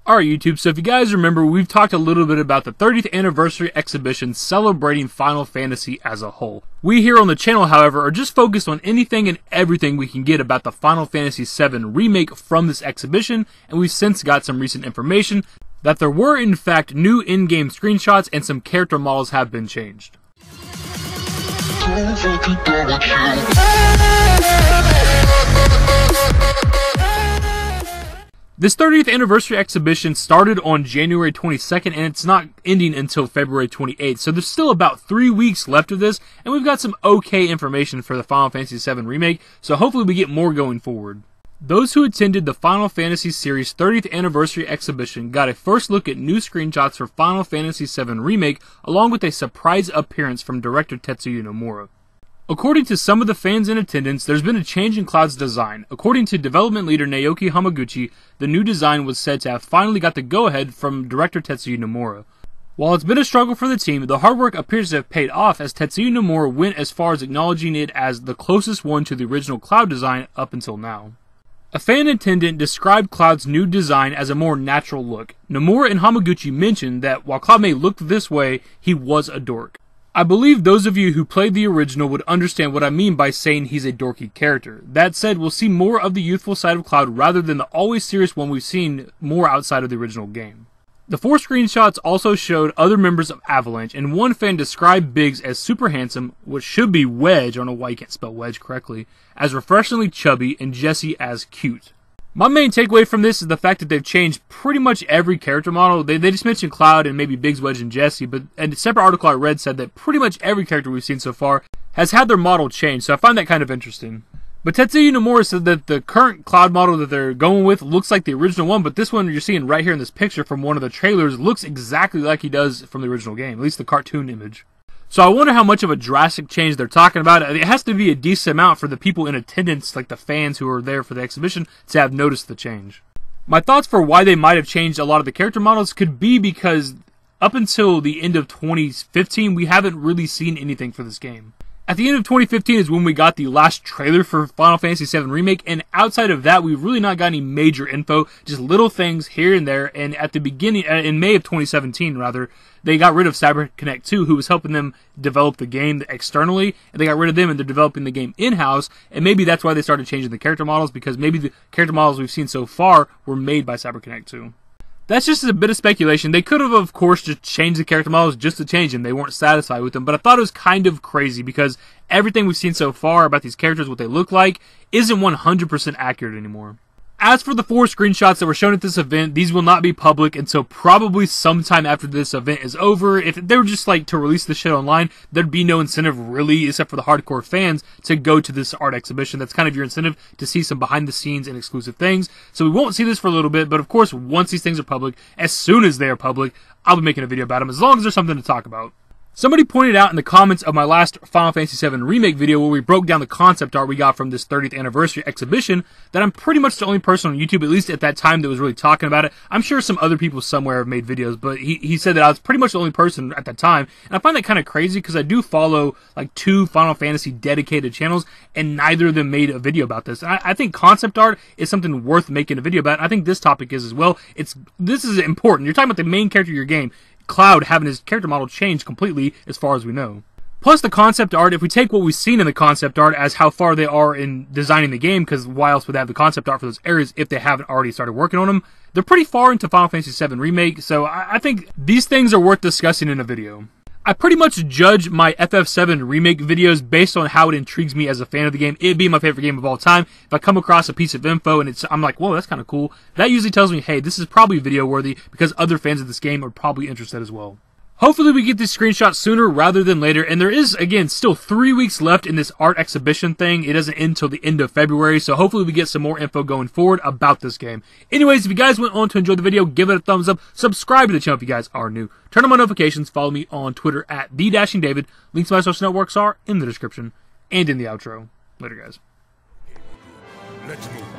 Alright YouTube, so if you guys remember, we've talked a little bit about the 30th anniversary exhibition celebrating Final Fantasy as a whole. We here on the channel, however, are just focused on anything and everything we can get about the Final Fantasy VII Remake from this exhibition, and we've since got some recent information that there were in fact new in-game screenshots and some character models have been changed. This 30th anniversary exhibition started on January 22nd and it's not ending until February 28th, so there's still about 3 weeks left of this, and we've got some okay information for the Final Fantasy VII Remake, so hopefully we get more going forward. Those who attended the Final Fantasy series 30th anniversary exhibition got a first look at new screenshots for Final Fantasy VII Remake, along with a surprise appearance from director Tetsuya Nomura. According to some of the fans in attendance, there's been a change in Cloud's design. According to development leader Naoki Hamaguchi, the new design was said to have finally got the go-ahead from director Tetsuya Nomura. While it's been a struggle for the team, the hard work appears to have paid off, as Tetsuya Nomura went as far as acknowledging it as the closest one to the original Cloud design up until now. A fan attendant described Cloud's new design as a more natural look. Nomura and Hamaguchi mentioned that while Cloud may look this way, he was a dork. I believe those of you who played the original would understand what I mean by saying he's a dorky character. That said, we'll see more of the youthful side of Cloud rather than the always serious one we've seen more outside of the original game. The 4 screenshots also showed other members of Avalanche, and one fan described Biggs as super handsome, which should be Wedge, I don't know why you can't spell Wedge correctly, as refreshingly chubby, and Jessie as cute. My main takeaway from this is the fact that they've changed pretty much every character model. They just mentioned Cloud and maybe Biggs, Wedge, and Jessie, but a separate article I read said that pretty much every character we've seen so far has had their model changed, so I find that kind of interesting. But Tetsuya Nomura said that the current Cloud model that they're going with looks like the original one, but this one you're seeing right here in this picture from one of the trailers looks exactly like he does from the original game, at least the cartoon image. So I wonder how much of a drastic change they're talking about. It has to be a decent amount for the people in attendance, like the fans who are there for the exhibition, to have noticed the change. My thoughts for why they might have changed a lot of the character models could be because up until the end of 2015, we haven't really seen anything for this game. At the end of 2015 is when we got the last trailer for Final Fantasy VII Remake, and outside of that, we've really not got any major info, just little things here and there, and at the beginning, in May of 2017 rather, they got rid of CyberConnect 2, who was helping them develop the game externally, and they got rid of them and they're developing the game in-house, and maybe that's why they started changing the character models, because maybe the character models we've seen so far were made by CyberConnect 2. That's just a bit of speculation. They could have, of course, just changed the character models just to change them. They weren't satisfied with them, but I thought it was kind of crazy because everything we've seen so far about these characters, what they look like, isn't 100% accurate anymore. As for the 4 screenshots that were shown at this event, these will not be public until probably sometime after this event is over. If they were just like to release this shit online, there'd be no incentive really, except for the hardcore fans, to go to this art exhibition. That's kind of your incentive to see some behind the scenes and exclusive things. So we won't see this for a little bit, but of course, once these things are public, as soon as they are public, I'll be making a video about them, as long as there's something to talk about. Somebody pointed out in the comments of my last Final Fantasy VII Remake video where we broke down the concept art we got from this 30th anniversary exhibition that I'm pretty much the only person on YouTube, at least at that time, that was really talking about it. I'm sure some other people somewhere have made videos, but he said that I was pretty much the only person at that time. And I find that kind of crazy because I do follow like 2 Final Fantasy dedicated channels and neither of them made a video about this. And I think concept art is something worth making a video about. And I think this topic is as well. This is important. You're talking about the main character of your game, Cloud, having his character model change completely as far as we know. Plus the concept art, if we take what we've seen in the concept art as how far they are in designing the game, because why else would they have the concept art for those areas if they haven't already started working on them? They're pretty far into Final Fantasy VII Remake, so I think these things are worth discussing in a video. I pretty much judge my FF7 Remake videos based on how it intrigues me as a fan of the game. It being my favorite game of all time, if I come across a piece of info and I'm like, whoa, that's kind of cool, that usually tells me, hey, this is probably video worthy because other fans of this game are probably interested as well. Hopefully we get these screenshots sooner rather than later, and there is, again, still 3 weeks left in this art exhibition thing. It doesn't end until the end of February, so hopefully we get some more info going forward about this game. Anyways, if you guys went on to enjoy the video, give it a thumbs up, subscribe to the channel if you guys are new, turn on my notifications, follow me on Twitter at TheDashingDavid. Links to my social networks are in the description and in the outro. Later, guys. Let's move.